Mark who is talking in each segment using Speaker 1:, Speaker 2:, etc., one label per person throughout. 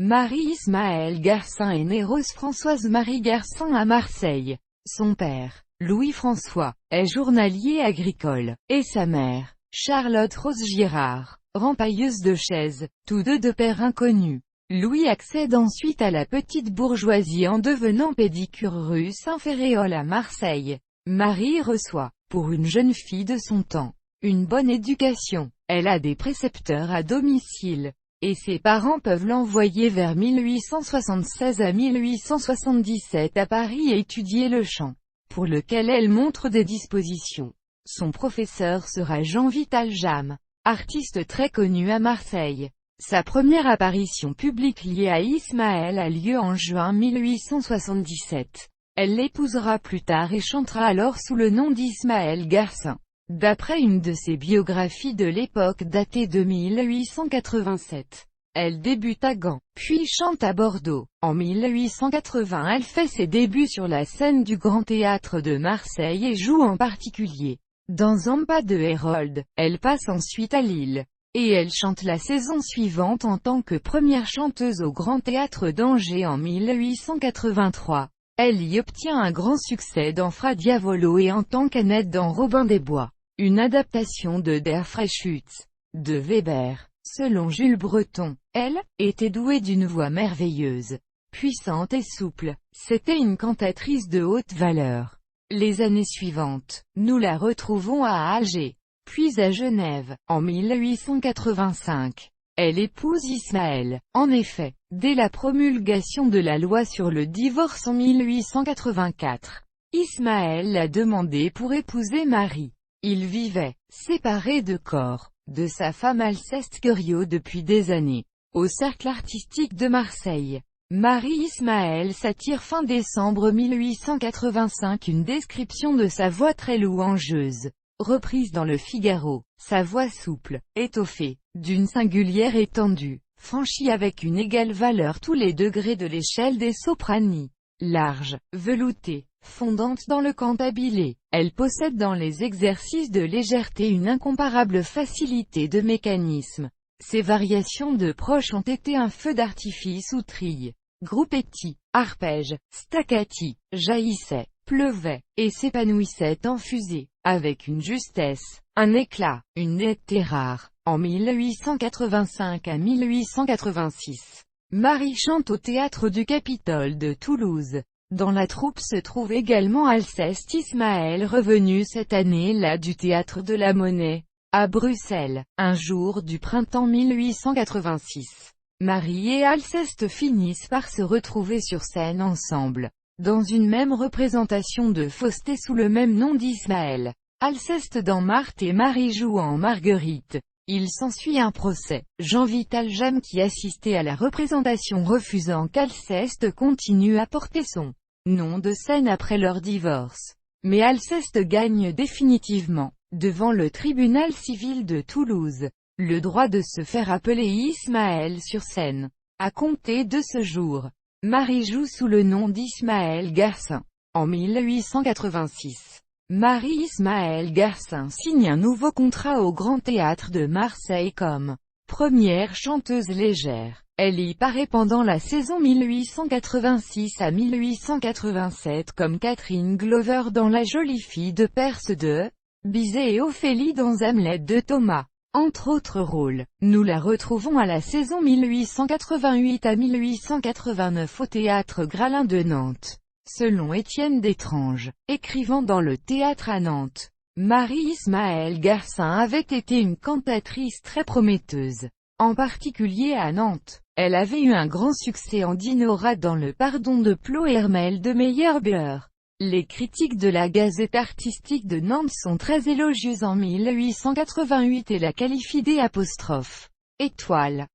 Speaker 1: Marie-Ismaël Garcin est née Rose-Françoise-Marie Garcin à Marseille. Son père, Louis-François, est journalier agricole, et sa mère, Charlotte-Rose Girard, rempailleuse de chaises, tous deux de pères inconnus. Louis accède ensuite à la petite bourgeoisie en devenant pédicure rue Saint-Féréol à Marseille. Marie reçoit, pour une jeune fille de son temps, une bonne éducation. Elle a des précepteurs à domicile, et ses parents peuvent l'envoyer vers 1876 à 1877 à Paris étudier le chant, pour lequel elle montre des dispositions. Son professeur sera Jean Vital-Jamme, artiste très connu à Marseille. Sa première apparition publique liée à Ismaël a lieu en juin 1877. Elle l'épousera plus tard et chantera alors sous le nom d'Ismaël Garcin. D'après une de ses biographies de l'époque datée de 1887, elle débute à Gand, puis chante à Bordeaux. En 1880 elle fait ses débuts sur la scène du Grand Théâtre de Marseille et joue en particulier dans Zamba de Hérold. Elle passe ensuite à Lille, et elle chante la saison suivante en tant que première chanteuse au Grand Théâtre d'Angers en 1883. Elle y obtient un grand succès dans Fra Diavolo et en tant qu'Annette dans Robin des Bois, une adaptation de Der Freischütz, de Weber. Selon Jules Breton, elle était douée d'une voix merveilleuse, puissante et souple. C'était une cantatrice de haute valeur. Les années suivantes, nous la retrouvons à Alger, puis à Genève. En 1885, elle épouse Ismaël. En effet, dès la promulgation de la loi sur le divorce en 1884, Ismaël l'a demandé pour épouser Marie. Il vivait, séparé de corps, de sa femme Alceste Guerriau depuis des années, au Cercle artistique de Marseille. Marie-Ismaël s'attire fin décembre 1885 une description de sa voix très louangeuse, reprise dans le Figaro. Sa voix souple, étoffée, d'une singulière étendue, franchit avec une égale valeur tous les degrés de l'échelle des soprani. Large, veloutée, fondante dans le cantabile, elle possède dans les exercices de légèreté une incomparable facilité de mécanisme. Ses variations de proche ont été un feu d'artifice où trille, groupetti, arpège, staccati, jaillissaient, pleuvaient, et s'épanouissaient en fusée, avec une justesse, un éclat, une netteté rare. En 1885 à 1886, Marie chante au théâtre du Capitole de Toulouse. Dans la troupe se trouve également Alceste Ismaël revenu cette année-là du théâtre de la Monnaie, à Bruxelles, un jour du printemps 1886. Marie et Alceste finissent par se retrouver sur scène ensemble, dans une même représentation de Faustet sous le même nom d'Ismaël. Alceste dans Marthe et Marie jouant Marguerite. Il s'ensuit un procès. Jean Vital-Jamme qui assistait à la représentation refusant qu'Alceste continue à porter son nom de scène après leur divorce. Mais Alceste gagne définitivement, devant le tribunal civil de Toulouse, le droit de se faire appeler Ismaël sur scène. À compter de ce jour, Marie joue sous le nom d'Ismaël Garcin. En 1886, Marie-Ismaël Garcin signe un nouveau contrat au Grand Théâtre de Marseille comme première chanteuse légère. Elle y paraît pendant la saison 1886 à 1887 comme Catherine Glover dans La jolie fille de Perse de Bizet et Ophélie dans Hamlet de Thomas. Entre autres rôles, nous la retrouvons à la saison 1888 à 1889 au Théâtre Gralin de Nantes. Selon Étienne Détrange, écrivant dans le théâtre à Nantes, Marie-Ismaël Garcin avait été une cantatrice très prometteuse. En particulier à Nantes, elle avait eu un grand succès en Dinora dans le Pardon de Plohermel de Meyerbeer. Les critiques de la Gazette artistique de Nantes sont très élogieuses en 1888 et la qualifient d'étoile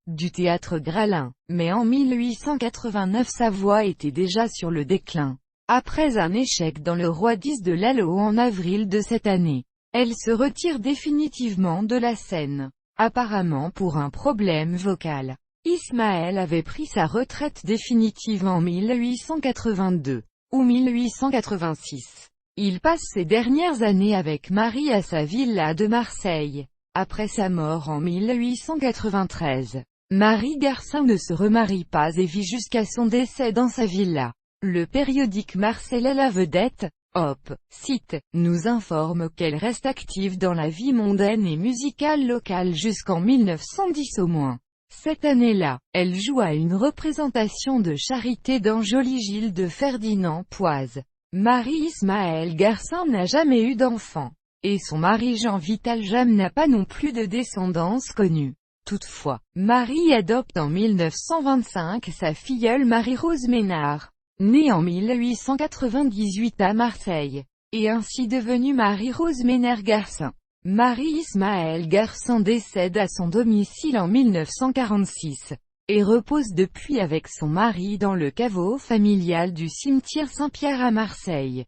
Speaker 1: du théâtre Gralin. Mais en 1889 sa voix était déjà sur le déclin. Après un échec dans le Roi X de Lalo en avril de cette année, elle se retire définitivement de la scène, apparemment pour un problème vocal. Ismaël avait pris sa retraite définitive en 1882 ou 1886. Il passe ses dernières années avec Marie à sa villa de Marseille, après sa mort en 1893. Marie Garcin ne se remarie pas et vit jusqu'à son décès dans sa villa. Le périodique Marcella la vedette, Hop, cite, nous informe qu'elle reste active dans la vie mondaine et musicale locale jusqu'en 1910 au moins. Cette année-là, elle joue à une représentation de charité dans Jolie Gilles de Ferdinand Poise. Marie-Ismaëlle Garcin n'a jamais eu d'enfant. Et son mari Jean Vital Jam n'a pas non plus de descendance connue. Toutefois, Marie adopte en 1925 sa filleule Marie-Rose Ménard, née en 1898 à Marseille, et ainsi devenue Marie-Rose Ménard Garcin. Marie-Ismaëlle Garcin décède à son domicile en 1946, et repose depuis avec son mari dans le caveau familial du cimetière Saint-Pierre à Marseille.